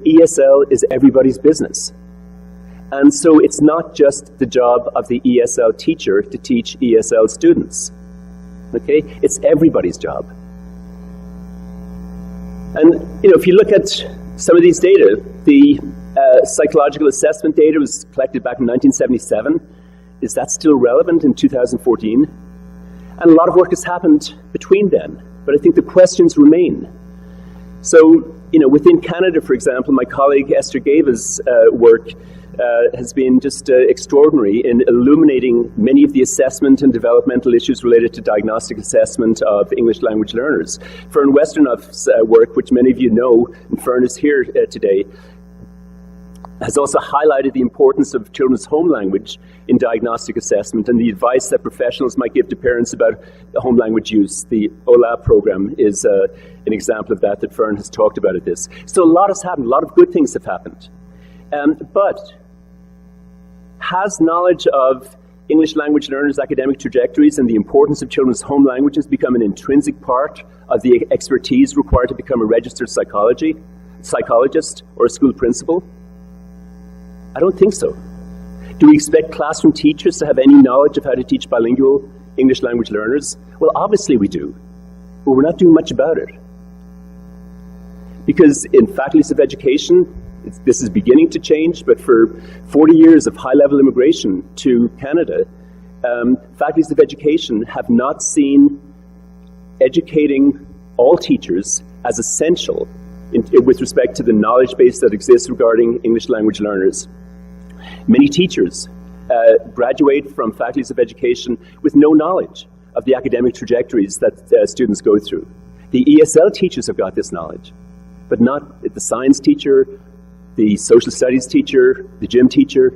ESL is everybody's business. And so it's not just the job of the ESL teacher to teach ESL students. Okay? It's everybody's job. And if you look at some of these data, the psychological assessment data was collected back in 1977. Is that still relevant in 2014? And a lot of work has happened between then, but I think the questions remain. So, within Canada, for example, my colleague Esther Gava's work has been just extraordinary in illuminating many of the assessment and developmental issues related to diagnostic assessment of English language learners. Fern Westernoff's work, which many of you know, and Fern is here today, has also highlighted the importance of children's home language in diagnostic assessment and the advice that professionals might give to parents about home language use. The OLAP program is an example of that Fern has talked about at this. So a lot has happened, a lot of good things have happened. But has knowledge of English language learners' academic trajectories and the importance of children's home languages become an intrinsic part of the expertise required to become a registered psychologist or a school principal? I don't think so. Do we expect classroom teachers to have any knowledge of how to teach bilingual English language learners? Well, obviously we do, but we're not doing much about it. Because in faculties of education, this is beginning to change, but for 40 years of high-level immigration to Canada, faculties of education have not seen educating all teachers as essential with respect to the knowledge base that exists regarding English language learners. Many teachers graduate from faculties of education with no knowledge of the academic trajectories that students go through. The ESL teachers have got this knowledge, but not the science teacher, the social studies teacher, the gym teacher,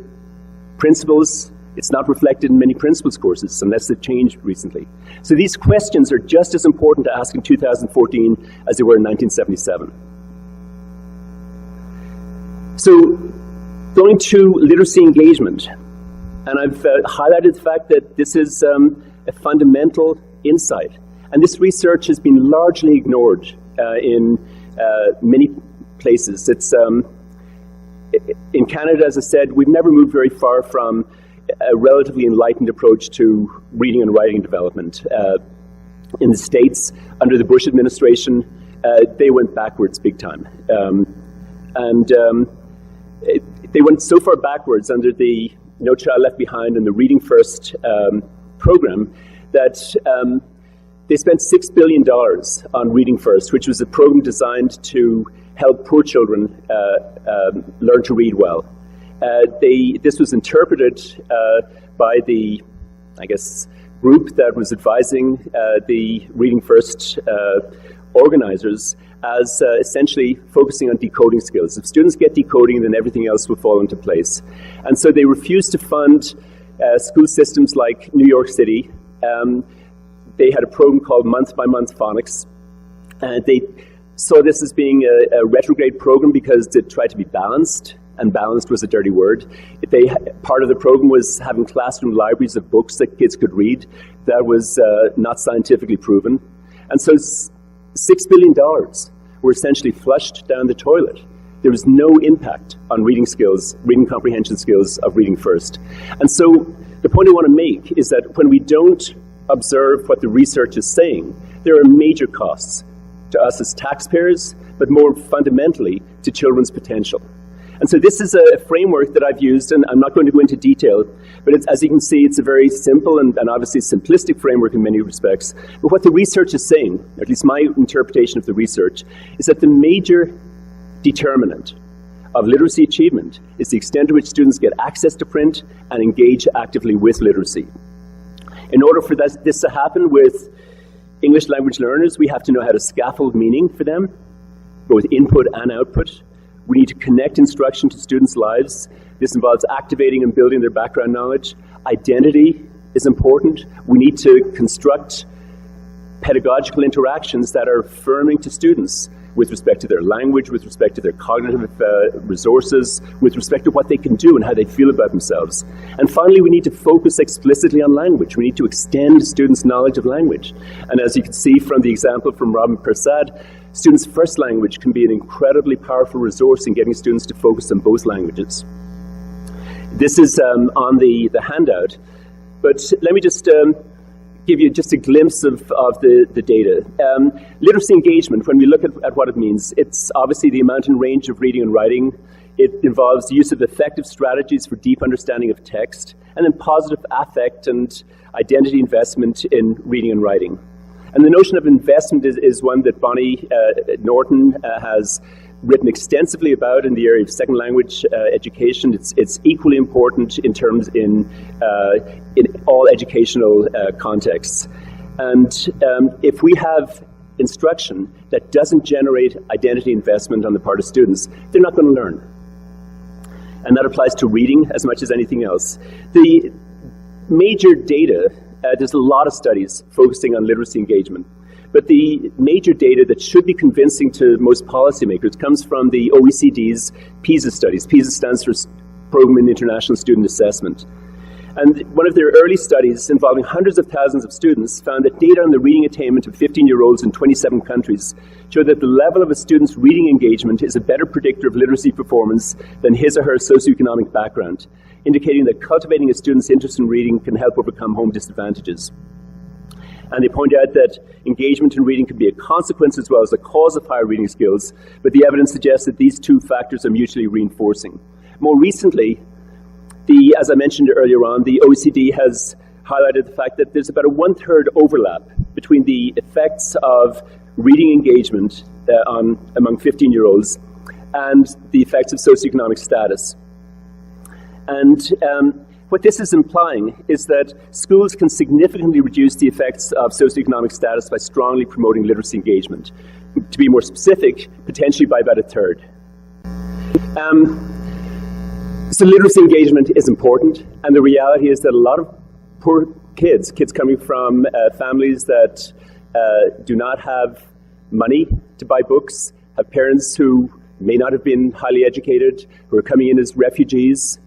principals. It's not reflected in many principals courses unless they've changed recently. So these questions are just as important to ask in 2014 as they were in 1977. So going to literacy engagement, and I've highlighted the fact that this is a fundamental insight, and this research has been largely ignored in many places. It's in Canada, as I said, we've never moved very far from a relatively enlightened approach to reading and writing development. In the States, under the Bush administration, they went backwards big time. They went so far backwards under the No Child Left Behind and the Reading First program that they spent $6 billion on Reading First, which was a program designed to help poor children learn to read well. This was interpreted by the, group that was advising the Reading First organizers as essentially focusing on decoding skills. If students get decoding, then everything else will fall into place. And so they refused to fund school systems like New York City. They had a program called Month by Month Phonics. They saw this as being a retrograde program because it tried to be balanced, and balanced was a dirty word. Part of the program was having classroom libraries of books that kids could read. That was not scientifically proven. And so $6 billion were essentially flushed down the toilet. There was no impact on reading skills, reading comprehension skills of Reading First. And so the point I want to make is that when we don't observe what the research is saying, there are major costs to us as taxpayers, but more fundamentally to children's potential. And so this is a framework that I've used, and I'm not going to go into detail, but as you can see, it's a very simple and obviously simplistic framework in many respects. But what the research is saying, or at least my interpretation of the research, is that the major determinant of literacy achievement is the extent to which students get access to print and engage actively with literacy. In order for this to happen with English language learners, we have to know how to scaffold meaning for them, both input and output. We need to connect instruction to students' lives. This involves activating and building their background knowledge. Identity is important. We need to construct pedagogical interactions that are affirming to students with respect to their language, with respect to their cognitive resources, with respect to what they can do and how they feel about themselves. And finally, we need to focus explicitly on language. We need to extend students' knowledge of language. And as you can see from the example from Robin Persad, students' first language can be an incredibly powerful resource in getting students to focus on both languages. This is on the handout, but let me just give you just a glimpse of the data. Literacy engagement, when we look at what it means, it's obviously the amount and range of reading and writing. It involves the use of effective strategies for deep understanding of text, and then positive affect and identity investment in reading and writing. And the notion of investment is one that Bonnie Norton has written extensively about in the area of second language education. It's equally important in terms in all educational contexts. And if we have instruction that doesn't generate identity investment on the part of students, they're not going to learn. And that applies to reading as much as anything else. The major data, there's a lot of studies focusing on literacy engagement. But the major data that should be convincing to most policymakers comes from the OECD's PISA studies. PISA stands for Program in International Student Assessment. And one of their early studies involving hundreds of thousands of students found that data on the reading attainment of 15-year-olds in 27 countries showed that the level of a student's reading engagement is a better predictor of literacy performance than his or her socioeconomic background, indicating that cultivating a student's interest in reading can help overcome home disadvantages. And they point out that engagement in reading can be a consequence as well as a cause of higher reading skills, but the evidence suggests that these two factors are mutually reinforcing. More recently, as I mentioned earlier on, the OECD has highlighted the fact that there's about a 1/3 overlap between the effects of reading engagement among 15-year-olds and the effects of socioeconomic status. And what this is implying is that schools can significantly reduce the effects of socioeconomic status by strongly promoting literacy engagement. To be more specific, potentially by about 1/3. So literacy engagement is important, and the reality is that a lot of poor kids coming from families that do not have money to buy books, have parents who may not have been highly educated, who are coming in as refugees,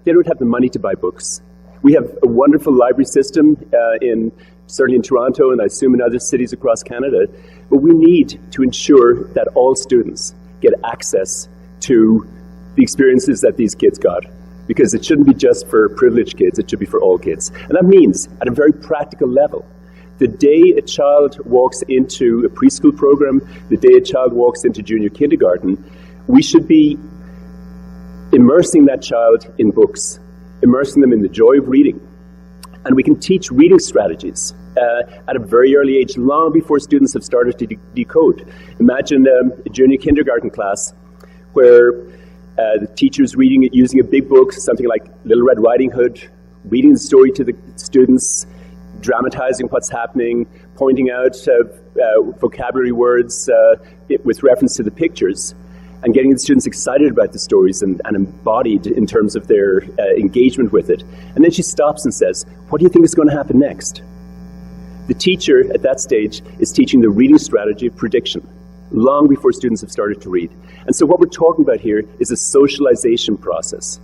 they don't have the money to buy books. We have a wonderful library system certainly in Toronto, and I assume in other cities across Canada, but we need to ensure that all students get access to the experiences that these kids got, because it shouldn't be just for privileged kids, it should be for all kids. And that means, at a very practical level, the day a child walks into a preschool program, the day a child walks into junior kindergarten, we should be immersing that child in books, immersing them in the joy of reading. And we can teach reading strategies at a very early age, long before students have started to decode. Imagine a junior kindergarten class where the teacher's reading it using a big book, something like Little Red Riding Hood, reading the story to the students, dramatizing what's happening, pointing out vocabulary words with reference to the pictures, and getting the students excited about the stories and embodied in terms of their engagement with it. And then she stops and says, "What do you think is going to happen next?" The teacher at that stage is teaching the reading strategy of prediction, long before students have started to read. And so what we're talking about here is a socialization process.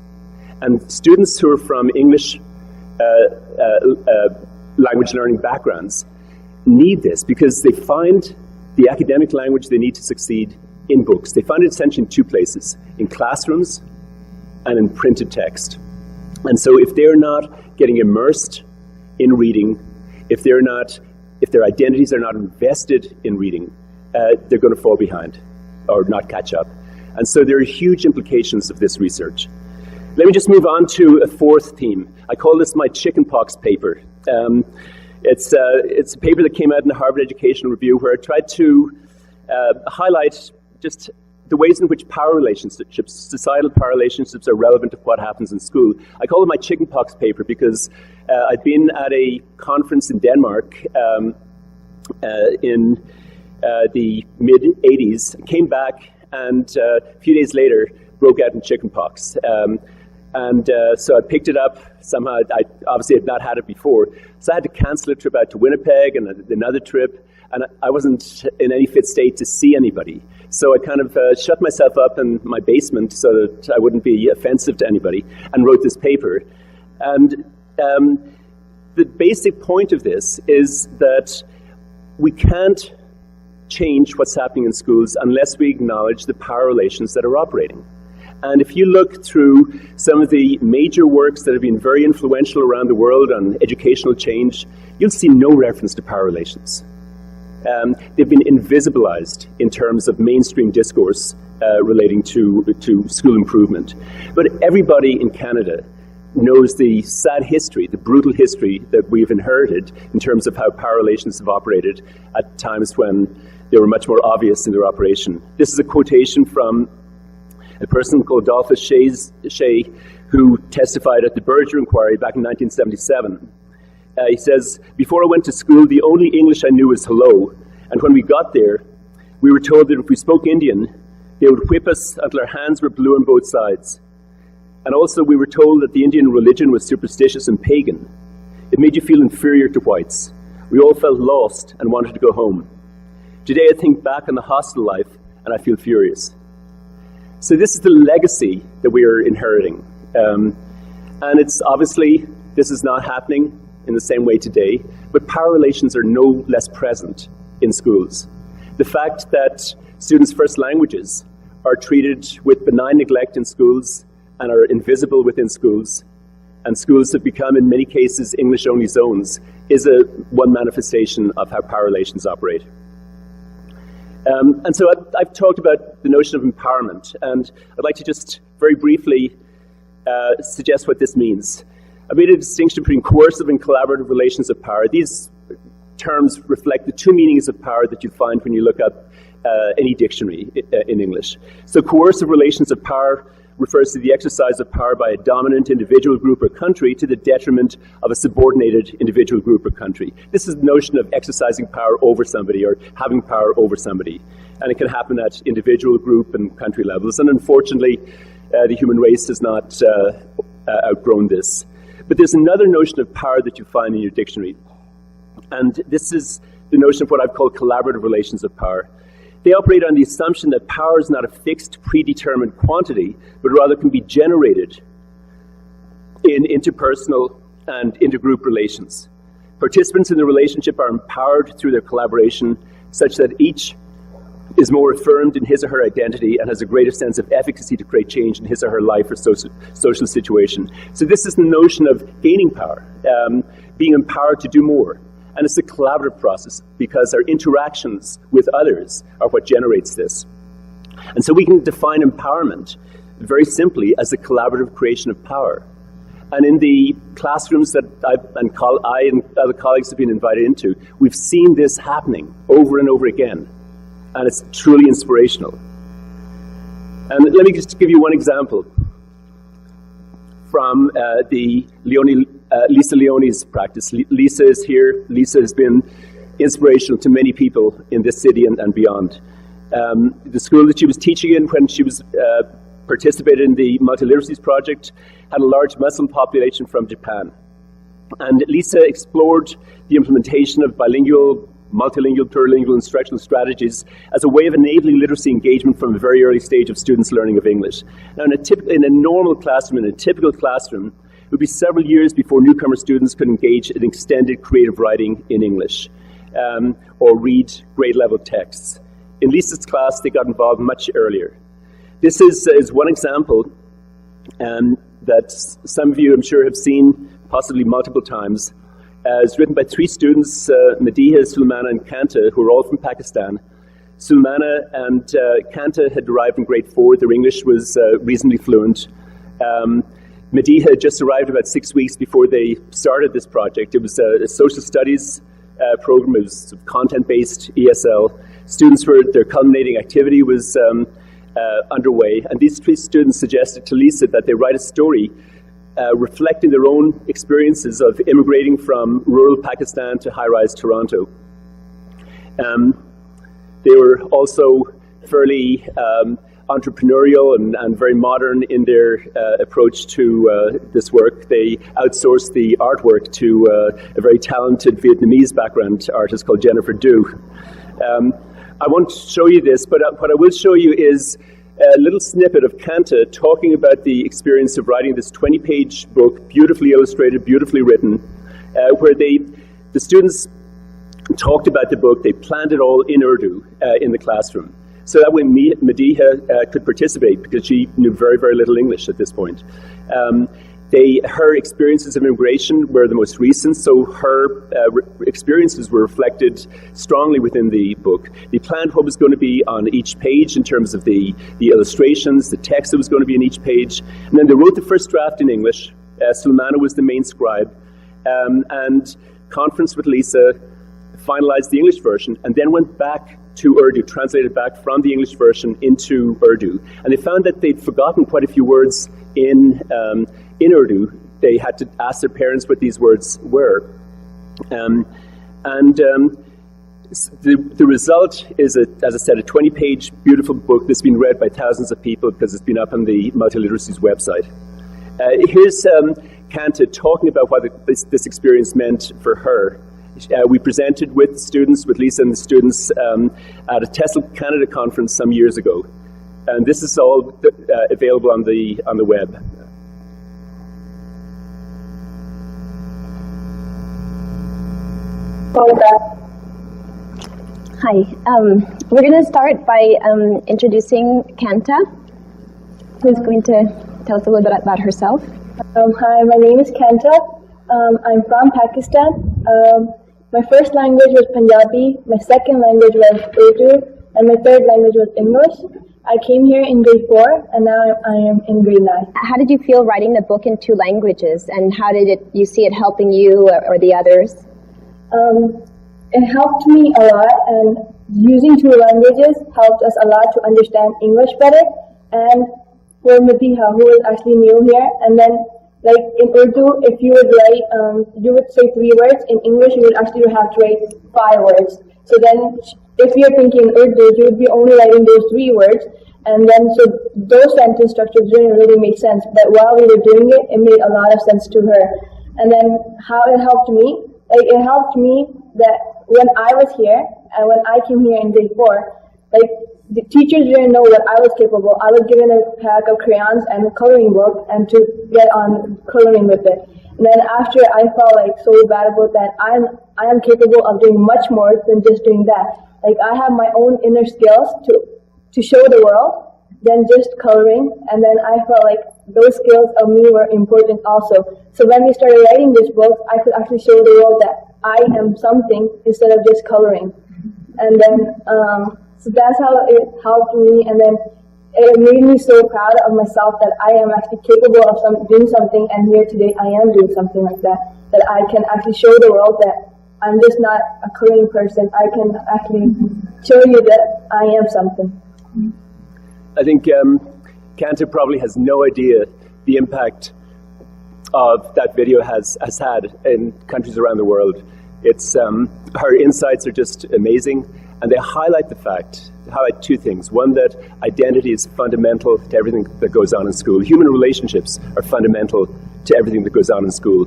And students who are from English language learning backgrounds need this, because they find the academic language they need to succeed in books. They find it essentially in two places, in classrooms and in printed text. And so if they're not getting immersed in reading, if their identities are not invested in reading, they're going to fall behind or not catch up. And so there are huge implications of this research. Let me just move on to a fourth theme. I call this my chickenpox paper. It's a paper that came out in the Harvard Educational Review, where I tried to highlight just the ways in which power relationships, societal power relationships, are relevant to what happens in school. I call it my chickenpox paper because I'd been at a conference in Denmark in the mid-'80s, came back, and a few days later broke out in chickenpox. So I picked it up somehow. I obviously had not had it before, so I had to cancel a trip out to Winnipeg and another trip, and I wasn't in any fit state to see anybody. So I kind of shut myself up in my basement so that I wouldn't be offensive to anybody, and wrote this paper. And the basic point of this is that we can't change what's happening in schools unless we acknowledge the power relations that are operating. And if you look through some of the major works that have been very influential around the world on educational change, you'll see no reference to power relations. They've been invisibilized in terms of mainstream discourse relating to school improvement. But everybody in Canada knows the sad history, the brutal history that we've inherited in terms of how power relations have operated at times when they were much more obvious in their operation. This is a quotation from a person called Adolphus Shea, who testified at the Berger Inquiry back in 1977. He says, "Before I went to school, the only English I knew was hello. And when we got there, we were told that if we spoke Indian, they would whip us until our hands were blue on both sides. And also we were told that the Indian religion was superstitious and pagan. It made you feel inferior to whites. We all felt lost and wanted to go home. Today I think back on the hostel life and I feel furious." So this is the legacy that we are inheriting. And it's obviously, this is not happening in the same way today, but power relations are no less present in schools. The fact that students' first languages are treated with benign neglect in schools and are invisible within schools, and schools have become, in many cases, English-only zones, is one manifestation of how power relations operate. And so I've talked about the notion of empowerment, and I'd like to just very briefly suggest what this means. I made a distinction between coercive and collaborative relations of power. These terms reflect the two meanings of power that you find when you look up any dictionary in English. So coercive relations of power refers to the exercise of power by a dominant individual group or country to the detriment of a subordinated individual group or country. This is the notion of exercising power over somebody or having power over somebody. And it can happen at individual, group, and country levels. And unfortunately, the human race has not outgrown this. But there's another notion of power that you find in your dictionary. And this is the notion of what I've called collaborative relations of power. They operate on the assumption that power is not a fixed, predetermined quantity, but rather can be generated in interpersonal and intergroup relations. Participants in the relationship are empowered through their collaboration such that each is more affirmed in his or her identity and has a greater sense of efficacy to create change in his or her life or social situation. So this is the notion of gaining power, being empowered to do more. And it's a collaborative process because our interactions with others are what generates this. And so we can define empowerment very simply as the collaborative creation of power. And in the classrooms that I and other colleagues have been invited into, we've seen this happening over and over again. And it's truly inspirational. And let me just give you one example from the Lisa Leone's practice. Lisa is here. Lisa has been inspirational to many people in this city and beyond. The school that she was teaching in when she was participated in the Multilingual project had a large Muslim population from Japan. And Lisa explored the implementation of bilingual, multilingual, plurilingual instructional strategies as a way of enabling literacy engagement from a very early stage of students' learning of English. Now, in a normal classroom, in a typical classroom, it would be several years before newcomer students could engage in extended creative writing in English or read grade-level texts. In Lisa's class, they got involved much earlier. This is one example that some of you, I'm sure, have seen possibly multiple times. It's written by three students, Madiha, Sulmana, and Kanta, who are all from Pakistan. Sulmana and Kanta had arrived in grade 4. Their English was reasonably fluent. Madiha had just arrived about 6 weeks before they started this project. It was a social studies program. It was content-based ESL. Their culminating activity was underway. And these three students suggested to Lisa that they write a story reflecting their own experiences of immigrating from rural Pakistan to high-rise Toronto. They were also fairly entrepreneurial and very modern in their approach to this work. They outsourced the artwork to a very talented Vietnamese background artist called Jennifer Du. I won't show you this, but what I will show you is a little snippet of Kanta talking about the experience of writing this 20-page book, beautifully illustrated, beautifully written, where the students talked about the book. They planned it all in Urdu in the classroom. So that way Madiha could participate, because she knew very, very little English at this point. Her experiences of immigration were the most recent, so her experiences were reflected strongly within the book. They planned what was going to be on each page in terms of the illustrations, the text that was going to be on each page. And then they wrote the first draft in English. Sulmana was the main scribe. And conference with Lisa, finalized the English version, and then went back to Urdu, translated back from the English version into Urdu. And they found that they'd forgotten quite a few words in Urdu. They had to ask their parents what these words were. The result is, as I said, a 20-page beautiful book that's been read by thousands of people because it's been up on the Multiliteracy's website. Here's Kanta talking about what this experience meant for her. We presented with the students, with Lisa and the students, at a TESOL Canada conference some years ago. And this is all available on the web. Hi. We're going to start by introducing Kanta, who's going to tell us a little bit about herself. Hi, my name is Kanta. I'm from Pakistan. My first language was Punjabi, my second language was Urdu, and my third language was English. I came here in grade 4, and now I am in grade 9. How did you feel writing the book in 2 languages, and how did you see it helping you or the others? It helped me a lot, and using 2 languages helped us a lot to understand English better. And for Madiha, who is actually new here, and then like in Urdu, if you would write, you would say 3 words. In English, you would actually have to write 5 words. So then, if you're thinking Urdu, you would be only writing those 3 words. And then, so those sentence structures didn't really make sense. But while we were doing it, it made a lot of sense to her. And then, how it helped me, it helped me that when I was here, and when I came here in grade 4, the teachers didn't know what I was capable. I was given a pack of crayons and a coloring book and to get on coloring with it. And then after, I felt like so bad about that. I am capable of doing much more than just doing that. Like I have my own inner skills to show the world than just coloring. And then I felt like those skills of me were important also. So when we started writing this book, I could actually show the world that I am something instead of just coloring. And then, so that's how it helped me, and then it made me so proud of myself that I am actually capable of doing something, and here today I am doing something like that, that I can actually show the world that I'm just not a coloring person. I can actually show you that I am something. I think Kanta probably has no idea the impact of that video has had in countries around the world. It's her insights are just amazing. And they highlight 2 things. One, that identity is fundamental to everything that goes on in school. Human relationships are fundamental to everything that goes on in school.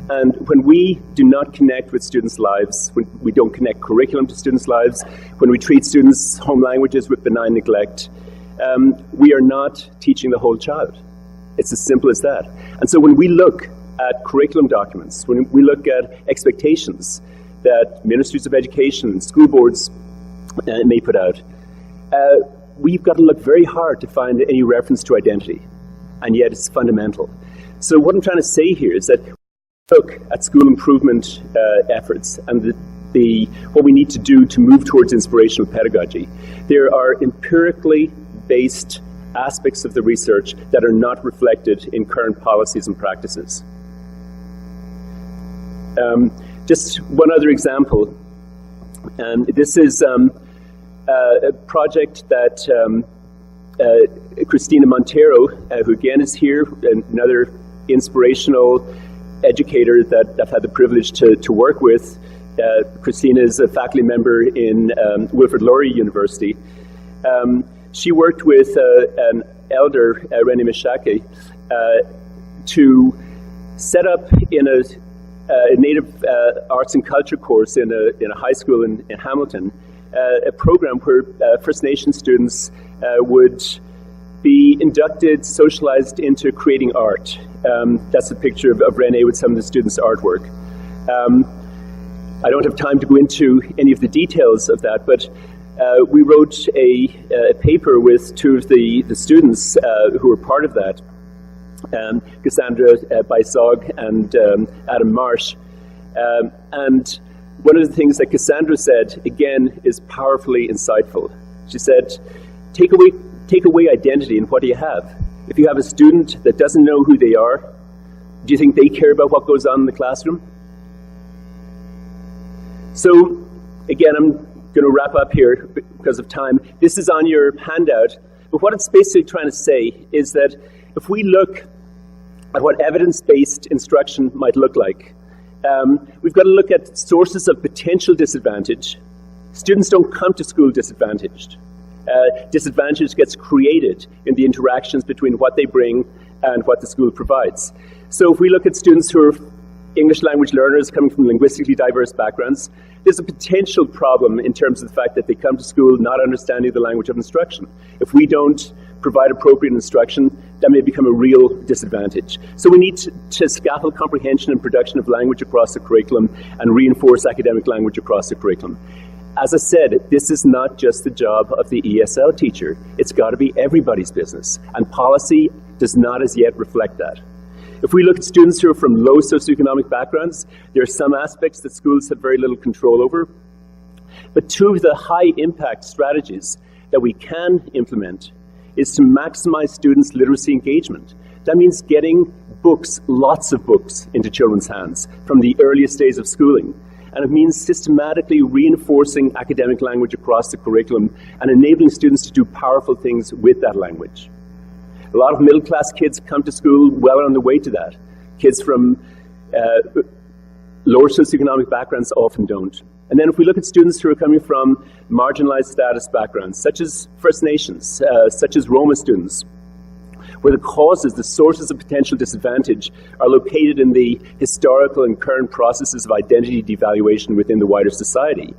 And when we do not connect with students' lives, when we don't connect curriculum to students' lives, when we treat students' home languages with benign neglect, we are not teaching the whole child. It's as simple as that. And so when we look at curriculum documents, when we look at expectations that Ministries of Education and school boards may put out, we've got to look very hard to find any reference to identity, and yet it's fundamental. So what I'm trying to say here is that look at school improvement efforts and what we need to do to move towards inspirational pedagogy. There are empirically based aspects of the research that are not reflected in current policies and practices. Just one other example. This is a project that Christina Montero, who again is here, another inspirational educator that I've had the privilege to work with. Christina is a faculty member in Wilfrid Laurier University. She worked with an elder, René Mishake, to set up in a Native Arts and Culture course in a high school in Hamilton, a program where First Nation students would be inducted, socialized into creating art. That's a picture of René with some of the students' artwork. I don't have time to go into any of the details of that, but we wrote a paper with two of the students who were part of that, Cassandra Baisog and Adam Marsh. And one of the things that Cassandra said, again, is powerfully insightful. She said, take away identity, and what do you have? If you have a student that doesn't know who they are, do you think they care about what goes on in the classroom? So, again, I'm going to wrap up here because of time. This is on your handout, but what it's basically trying to say is that if we look at what evidence-based instruction might look like, we've got to look at sources of potential disadvantage. Students don't come to school disadvantaged. Disadvantage gets created in the interactions between what they bring and what the school provides. So if we look at students who are English language learners coming from linguistically diverse backgrounds, there's a potential problem in terms of the fact that they come to school not understanding the language of instruction. If we don't provide appropriate instruction, that may become a real disadvantage. So we need to scaffold comprehension and production of language across the curriculum and reinforce academic language across the curriculum. As I said, this is not just the job of the ESL teacher. It's got to be everybody's business, and policy does not as yet reflect that. If we look at students who are from low socioeconomic backgrounds, there are some aspects that schools have very little control over. But two of the high-impact strategies that we can implement is to maximize students' literacy engagement. That means getting books, lots of books, into children's hands from the earliest days of schooling. And it means systematically reinforcing academic language across the curriculum and enabling students to do powerful things with that language. A lot of middle-class kids come to school well on the way to that. Kids from lower socioeconomic backgrounds often don't. And then if we look at students who are coming from marginalized status backgrounds, such as First Nations, such as Roma students, where the causes, the sources of potential disadvantage are located in the historical and current processes of identity devaluation within the wider society,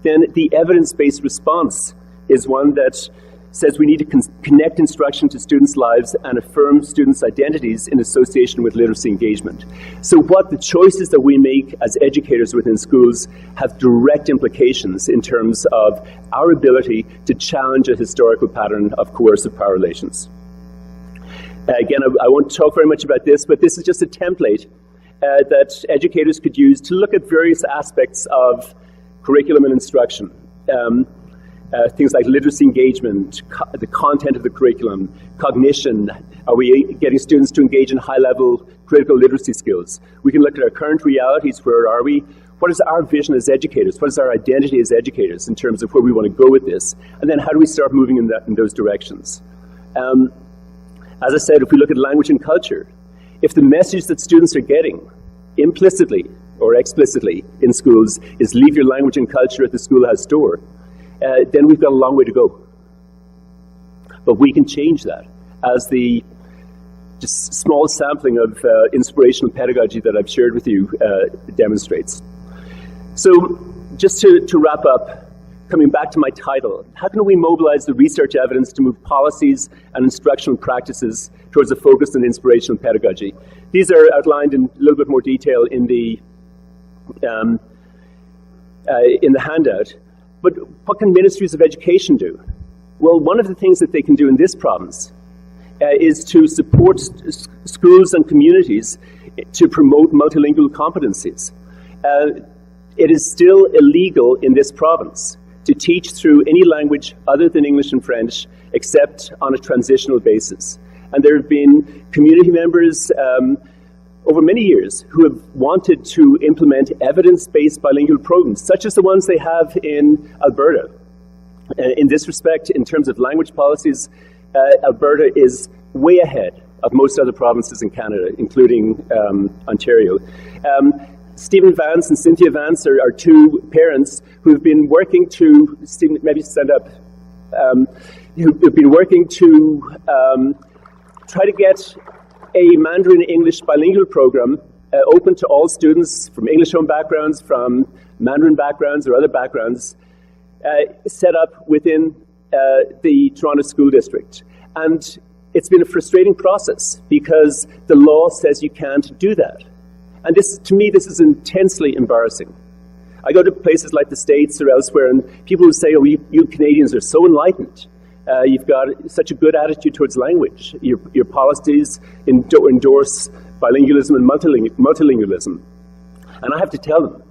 then the evidence-based response is one that says we need to connect instruction to students' lives and affirm students' identities in association with literacy engagement. So what the choices that we make as educators within schools have direct implications in terms of our ability to challenge a historical pattern of coercive power relations. Again, I won't talk very much about this, but this is just a template that educators could use to look at various aspects of curriculum and instruction. Things like literacy engagement, the content of the curriculum, cognition. Are we getting students to engage in high-level critical literacy skills? We can look at our current realities. Where are we? What is our vision as educators? What is our identity as educators in terms of where we want to go with this? And then how do we start moving in those directions? As I said, if we look at language and culture, if the message that students are getting implicitly or explicitly in schools is leave your language and culture at the schoolhouse door, then we've got a long way to go. But we can change that, as the just small sampling of inspirational pedagogy that I've shared with you demonstrates. So just to wrap up, coming back to my title, how can we mobilize the research evidence to move policies and instructional practices towards a focus on inspirational pedagogy? These are outlined in a little bit more detail in the handout. But what can ministries of education do? Well, one of the things that they can do in this province is to support schools and communities to promote multilingual competencies. It is still illegal in this province to teach through any language other than English and French, except on a transitional basis. And there have been community members over many years who have wanted to implement evidence-based bilingual programs, such as the ones they have in Alberta. In this respect, in terms of language policies, Alberta is way ahead of most other provinces in Canada, including Ontario. Stephen Vance and Cynthia Vance are two parents who have been working to, Stephen, maybe stand up, who've been working to try to get a Mandarin-English bilingual program open to all students from English home backgrounds, from Mandarin backgrounds or other backgrounds, set up within the Toronto School District. And it's been a frustrating process because the law says you can't do that. And this, to me, this is intensely embarrassing. I go to places like the States or elsewhere, and people who say, oh, you Canadians are so enlightened. You've got such a good attitude towards language. Your policies endorse bilingualism and multilingualism. And I have to tell them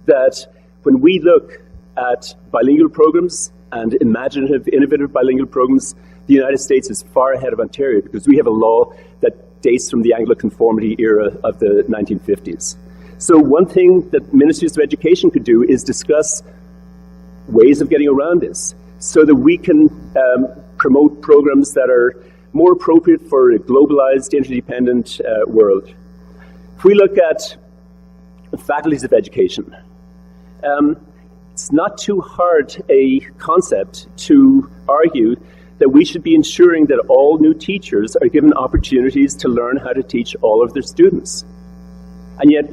that when we look at bilingual programs and imaginative, innovative bilingual programs, the United States is far ahead of Ontario because we have a law that dates from the Anglo-conformity era of the 1950s. So one thing that Ministries of Education could do is discuss ways of getting around this so that we can promote programs that are more appropriate for a globalized, interdependent world. If we look at Faculties of Education, it's not too hard a concept to argue that we should be ensuring that all new teachers are given opportunities to learn how to teach all of their students. And yet,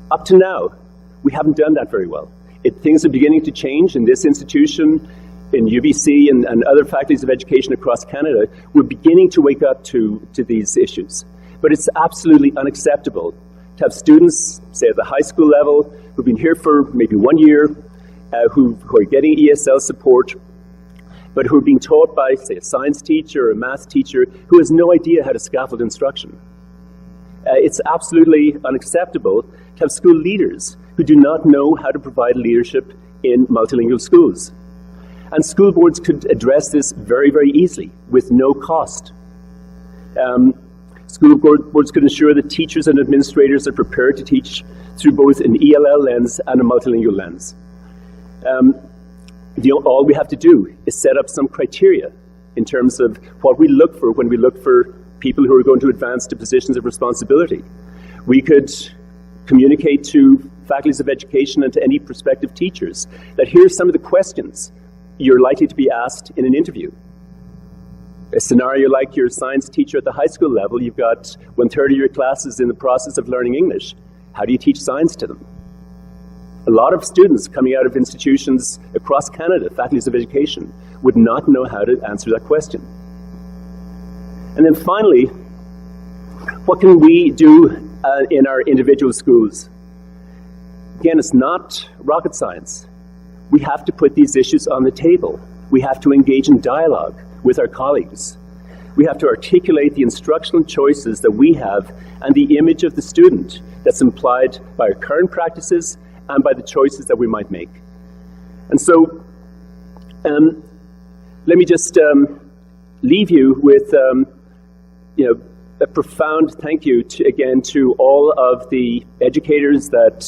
up to now, we haven't done that very well. Things are beginning to change in this institution, in UBC and other faculties of education across Canada. We're beginning to wake up to these issues. But it's absolutely unacceptable to have students, say at the high school level, who've been here for maybe 1 year, who are getting ESL support, but who are being taught by, say, a science teacher or a math teacher who has no idea how to scaffold instruction. It's absolutely unacceptable to have school leaders who do not know how to provide leadership in multilingual schools. And school boards could address this very, very easily with no cost. School boards could ensure that teachers and administrators are prepared to teach through both an ELL lens and a multilingual lens. All we have to do is set up some criteria in terms of what we look for when we look for people who are going to advance to positions of responsibility. We could communicate to faculties of education and to any prospective teachers that here's some of the questions you're likely to be asked in an interview. A scenario like your science teacher at the high school level, you've got 1/3 of your classes in the process of learning English. How do you teach science to them? A lot of students coming out of institutions across Canada, faculties of education, would not know how to answer that question. And then finally, what can we do in our individual schools? Again, it's not rocket science. We have to put these issues on the table. We have to engage in dialogue with our colleagues. We have to articulate the instructional choices that we have and the image of the student that's implied by our current practices and by the choices that we might make. And so, let me just leave you with a profound thank you again to all of the educators that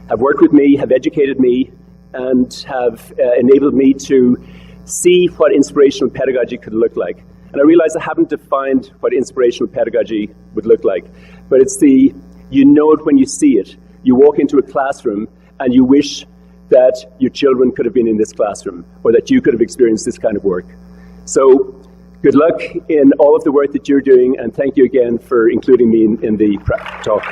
have worked with me, have educated me, and have enabled me to see what inspirational pedagogy could look like. And I realize I haven't defined what inspirational pedagogy would look like, but it's you know it when you see it. You walk into a classroom and you wish that your children could have been in this classroom or that you could have experienced this kind of work. So good luck in all of the work that you're doing, and thank you again for including me in the talk.